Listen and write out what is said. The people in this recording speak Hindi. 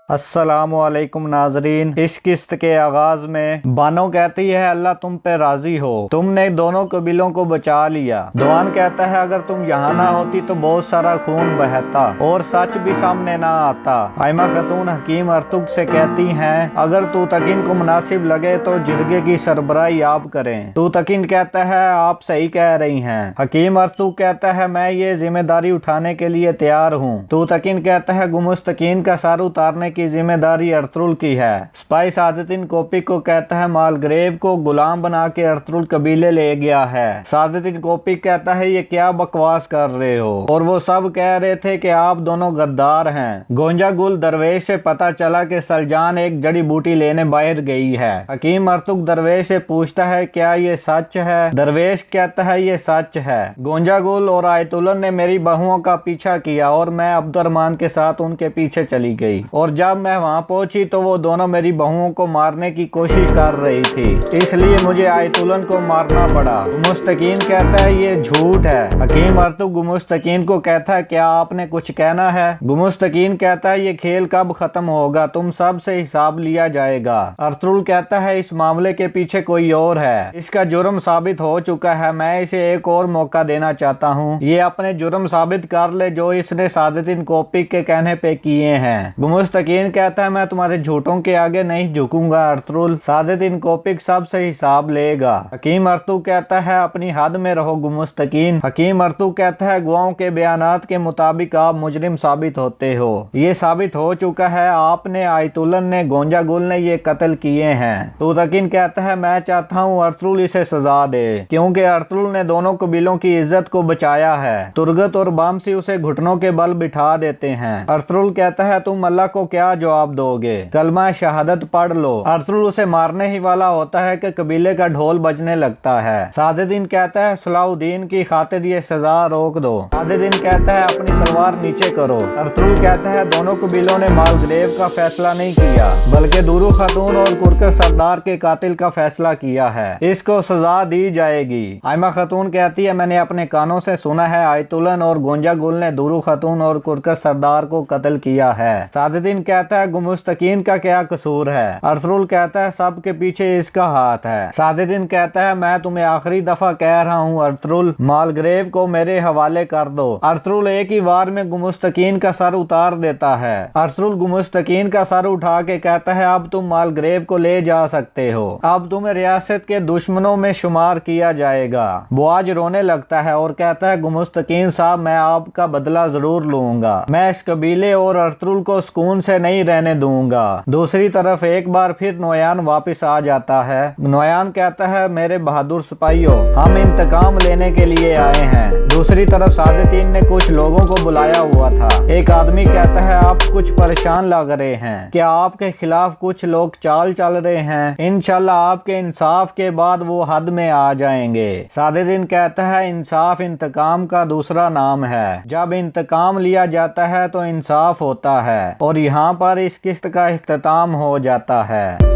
अस्सलामुअलैकुम नाजरीन। इस किस्त के आगाज में बानो कहती है अल्लाह तुम पे राजी हो, तुमने दोनों कबीलों को बचा लिया। दुआन कहता है अगर तुम यहाँ ना होती तो बहुत सारा खून बहता और सच भी सामने ना आता। आयमा खातून हकीम अर्तुग से कहती हैं अगर तू तकीन को मुनासिब लगे तो जिरगे की सरबराही आप करें। तू तकीन कहता है आप सही कह रही हैं। हकीम अर्तुग कहता है मैं ये जिम्मेदारी उठाने के लिए तैयार हूँ। तू तकीन कहता है गुमुस्तकीन का सर उतारने की जिम्मेदारी अर्तुल की है। स्पाई सादतिन कोपिक को कहता है मालग्रेव को गुलाम बना के अर्तुल कबीले ले गया है। सादतिन कोपिक कहता है ये क्या बकवास कर रहे हो, और वो सब कह रहे थे कि आप दोनों गद्दार हैं। गोंजा गुल दरवेश से पता चला कि सलजान एक जड़ी बूटी लेने बाहर गई है। हकीम अर्तुग दरवेश से पूछता है क्या ये सच है। दरवेश कहता है ये सच है। गोंजा गुल और आयतुल्लाह ने मेरी बहुओं का पीछा किया और मैं अब्दुर्रहमान के साथ उनके पीछे चली गई, और जब मैं वहां पहुंची तो वो दोनों मेरी बहुओं को मारने की कोशिश कर रही थी, इसलिए मुझे आयतुल्लाह को मारना पड़ा। गुमुस्तकीन कहता है ये झूठ है। हकीम अर्तुग गुमुस्तकीन को कहता है क्या आपने कुछ कहना है। गुमुस्तकीन कहता है ये खेल कब खत्म होगा, तुम सब से हिसाब लिया जाएगा। अर्तुल कहता है इस मामले के पीछे कोई और है, इसका जुर्म साबित हो चुका है, मैं इसे एक और मौका देना चाहता हूँ, ये अपने जुर्म साबित कर ले जो इसने सादतिन कोपिक के कहने पे किए हैं। गुमुस्तकीन कहता है मैं तुम्हारे झूठों के आगे नहीं झुकूंगा अर्तुल, सादतिन कोपिक सबसे हिसाब लेगा। हकीम अर्तुग कहता है अपनी हद में रहो गुमुस्तकीन। हकीम अर्तुग कहता है गवाहों के बयानात के मुताबिक आप मुजरिम साबित होते हो, ये साबित हो चुका है, आपने आयतुल्लाह ने गोंजा गुल ने ये कत्ल किए हैं। तो तकीन कहता है मैं चाहता हूँ अर्तुल इसे सजा दे, क्योंकि अर्तुल ने दोनों कबीलों की इज्जत को बचाया है। तुर्गत और बामसी उसे घुटनों के बल बिठा देते हैं। अर्तुल कहता है तुम अल्लाह को क्या जवाब दोगे, कलमा शहादत पढ़ लो। अर्तुल उसे मारने ही वाला होता है कि कबीले का ढोल बजने लगता है। सादुद्दीन कहता है सलाहुद्दीन की खातिर ये सजा रोक दो। सादुद्दीन कहता है अपनी तलवार नीचे करो। अर्तुल कहता है दोनों कबीलों ने मालग्रेव का फैसला नहीं किया, बल्कि दुरू खातून और कुरकर सरदार के कातिल का फैसला किया है, इसको सजा दी जाएगी। आयमा खातून कहती है मैंने अपने कानों से सुना है आयतुल्लाह और गोंजा गुल ने दुरू खातून और कुरकर सरदार को कत्ल किया है। सादुद्दीन कहता है गुमुस्तकीन का क्या कसूर है। अर्तुल कहता है सब के पीछे इसका हाथ है। सादुद्दीन कहता है मैं तुम्हें आखिरी दफा कह रहा हूँ अर्तुल, मालग्रेव को मेरे हवाले कर दो। अर्तुल एक ही वार में गुमुस्तकीन का सर उतार देता है। अर्तुल गुमुस्तकीन का सर उठा के कहता है अब तुम मालग्रेव को ले जा सकते हो, अब तुम्हें रियासत के दुश्मनों में शुमार किया जाएगा। बुआज रोने लगता है और कहता है गुमुस्तकीन साहब मैं आपका बदला जरूर लूंगा, मैं इस कबीले और अर्तुल को सुकून से नहीं रहने दूंगा। दूसरी तरफ एक बार फिर नोयान वापस आ जाता है। नोयान कहता है मेरे बहादुर सिपाहियों हम इंतकाम लेने के लिए आए हैं। दूसरी तरफ सादुद्दीन ने कुछ लोगों को बुलाया हुआ था। एक आदमी कहता है आप कुछ परेशान लग रहे हैं, क्या आपके खिलाफ कुछ लोग चाल चल रहे हैं। इंशाल्लाह आपके इंसाफ के बाद वो हद में आ जाएंगे। सादुद्दीन कहता है इंसाफ इंतकाम का दूसरा नाम है, जब इंतकाम लिया जाता है तो इंसाफ होता है। और यहाँ पर इस किस्त का इख्तिताम हो जाता है।